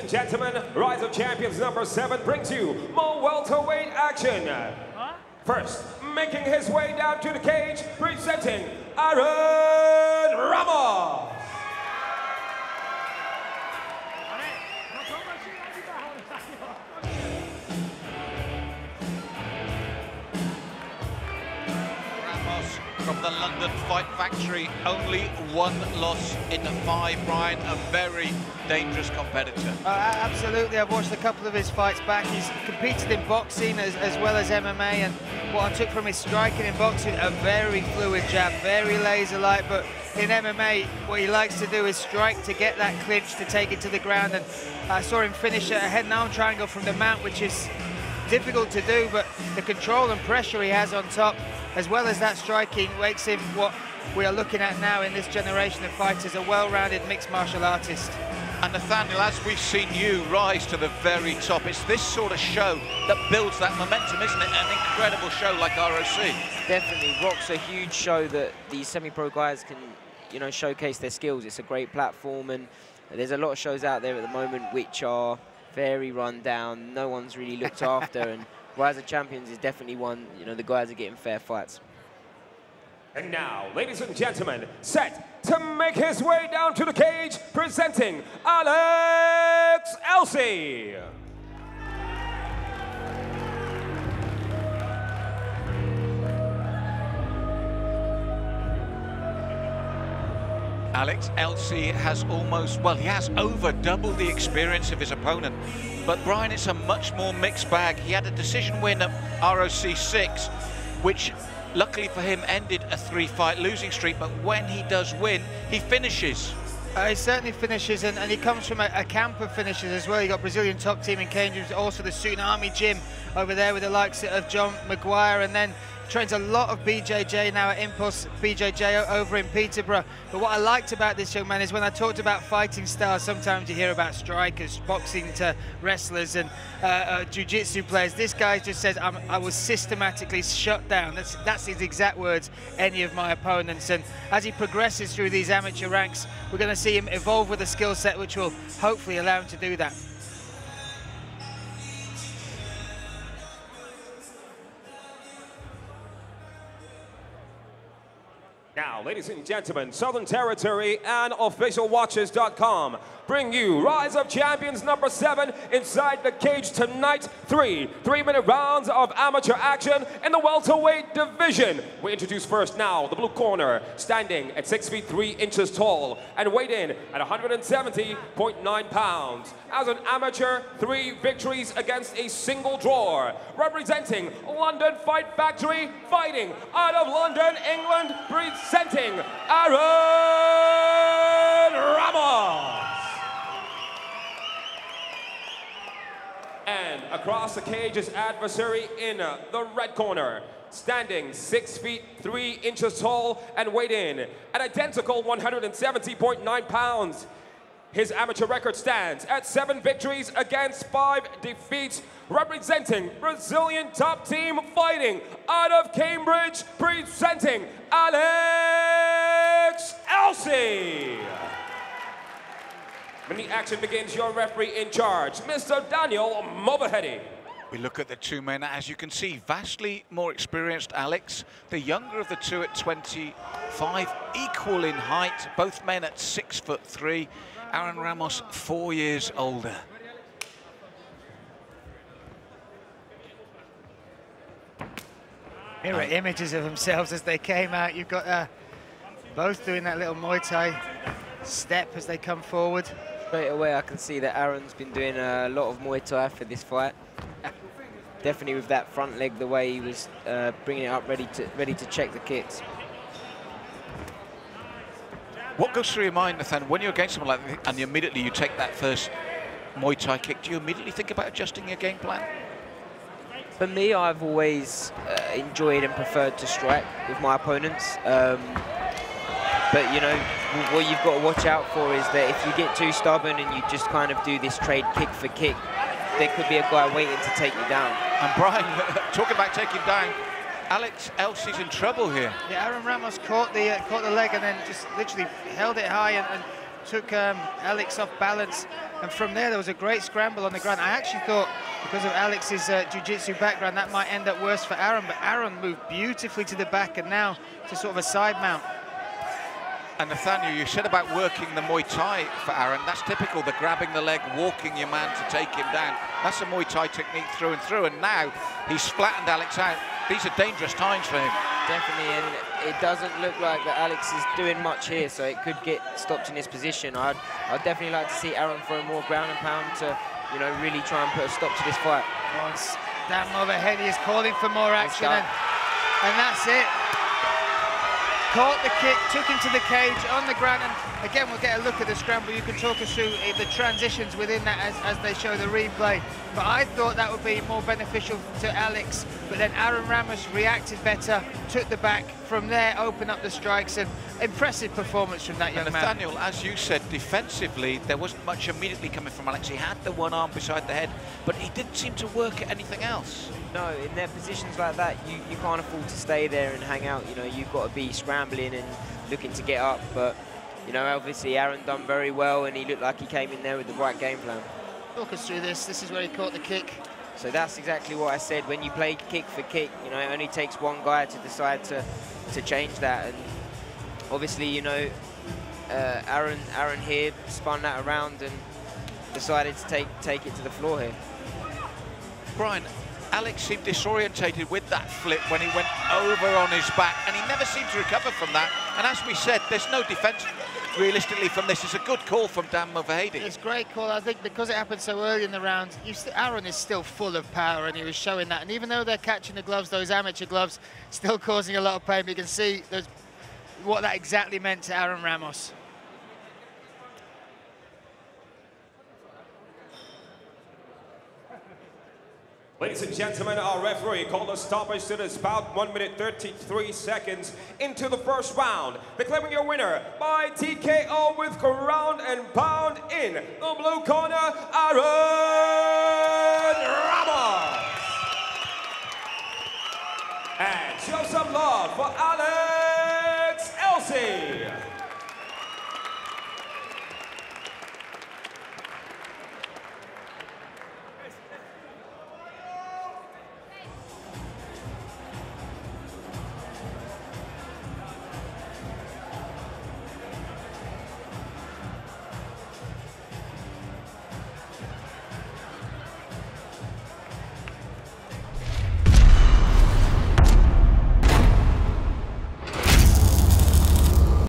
and gentlemen, Rise of Champions number 7 brings you more welterweight action. First, making his way down to the cage, presenting Ramos. From the London Fight Factory, only one loss in the 5, Brian, a very dangerous competitor. Absolutely, I've watched a couple of his fights back. He's competed in boxing as well as MMA, and what I took from his striking in boxing, a very fluid jab, very laser-like, but in MMA, what he likes to do is strike to get that clinch, to take it to the ground, and I saw him finish a head and arm triangle from the mount, which is difficult to do, but the control and pressure he has on top, as well as that striking, makes him what we are looking at now in this generation of fighters, a well-rounded mixed martial artist. And Nathaniel, as we've seen you rise to the very top, it's this sort of show that builds that momentum, isn't it? An incredible show like ROC. Definitely, ROC's a huge show that these semi-pro guys can, you know, showcase their skills. It's a great platform, and there's a lot of shows out there at the moment which are very run down. No one's really looked after, and Rise of Champions is definitely one, you know, the guys are getting fair fights. And now, ladies and gentlemen, set to make his way down to the cage, presenting Elsey. Alex Elsey has almost, well, he has over double the experience of his opponent. But Brian, it's a much more mixed bag. He had a decision win at ROC 6, which luckily for him ended a 3-fight losing streak. But when he does win, he finishes. He certainly finishes, and he comes from a camp of finishes as well. You got Brazilian top team in Cambridge, also the Tsunami gym over there with the likes of John Maguire, and then trains a lot of BJJ now at Impulse BJJ over in Peterborough. But what I liked about this young man is when I talked about fighting styles, sometimes you hear about strikers, boxing to wrestlers and jiu-jitsu players. This guy just says, I was systematically shut down. That's his exact words, any of my opponents. And as he progresses through these amateur ranks, we're going to see him evolve with a skill set which will hopefully allow him to do that. Now, ladies and gentlemen, Southern Territory and OfficialWatches.com bring you Rise of Champions number 7 inside the cage tonight. 3 3-minute rounds of amateur action in the welterweight division. We introduce first now the blue corner, standing at 6 feet 3 inches tall and weighed in at 170.9 pounds. As an amateur, 3 victories against a single draw. Representing London Fight Factory, fighting out of London, England, presenting Ramos. And across the cage, his adversary in the red corner, standing 6 feet 3 inches tall and weighed in at identical 170.9 pounds. His amateur record stands at 7 victories against 5 defeats, representing Brazilian top team, fighting out of Cambridge, presenting Elsey. When the action begins, your referee in charge, Mr. Daniel Movahedi. We look at the two men, as you can see, vastly more experienced Alex, the younger of the two at 25, equal in height, both men at 6'3". Aaron Ramos, 4 years older. Mirror images of themselves as they came out. You've got both doing that little Muay Thai step as they come forward. Straight away I can see that Aaron's been doing a lot of Muay Thai for this fight. Definitely with that front leg, the way he was bringing it up, ready to check the kicks. What goes through your mind, Nathan, when you're against someone like that and immediately you take that first Muay Thai kick, do you immediately think about adjusting your game plan? For me, I've always enjoyed and preferred to strike with my opponents. But, you know, what you've got to watch out for is that if you get too stubborn and you just kind of do this trade kick for kick, there could be a guy waiting to take you down. And Brian, talking about taking down, Alex Elsey's in trouble here. Yeah, Aaron Ramos caught the leg and then just literally held it high and took Alex off balance, and from there was a great scramble on the ground. I actually thought, because of Alex's jiu-jitsu background, that might end up worse for Aaron, but Aaron moved beautifully to the back and now to sort of a side mount. And Nathaniel, you said about working the Muay Thai for Aaron. That's typical, the grabbing the leg, walking your man to take him down. That's a Muay Thai technique through and through, and now he's flattened Alex out. These are dangerous times for him. Definitely, and it doesn't look like that Alex is doing much here, so it could get stopped in his position. I'd definitely like to see Aaron throw more ground and pound to, you know, really try and put a stop to this fight. Once Dan Mulvaney is calling for more action, and that's it. Caught the kick, took him to the cage on the ground, and again we'll get a look at the scramble. You can talk us through the transitions within that as they show the replay. But I thought that would be more beneficial to Alex, but then Aaron Ramos reacted better, took the back, from there opened up the strikes, and impressive performance from that young man. Nathaniel, as you said, defensively there wasn't much immediately coming from Alex. He had the one arm beside the head, but he didn't seem to work at anything else. No, in their positions like that, you can't afford to stay there and hang out. You know, you've got to be scrambling and looking to get up. But, you know, obviously Aaron done very well, and he looked like he came in there with the right game plan. Talk us through this. This is where he caught the kick. So that's exactly what I said. When you play kick for kick, you know, it only takes one guy to decide to change that. And obviously, you know, Aaron here spun that around and decided to take it to the floor here. Brian, Alex seemed disorientated with that flip when he went over on his back, and he never seemed to recover from that. And as we said, there's no defense realistically from this. It's a good call from Dan Mulvaney. It's a great call. I think because it happened so early in the round, Aaron is still full of power, and he was showing that. And even though they're catching the gloves, those amateur gloves, still causing a lot of pain, but you can see what that exactly meant to Aaron Ramos. Ladies and gentlemen, our referee called a stoppage to this bout, 1 minute 33 seconds into the first round. Declaring your winner by TKO with ground and pound in the blue corner, Aaron Ramos. And show some love for Alex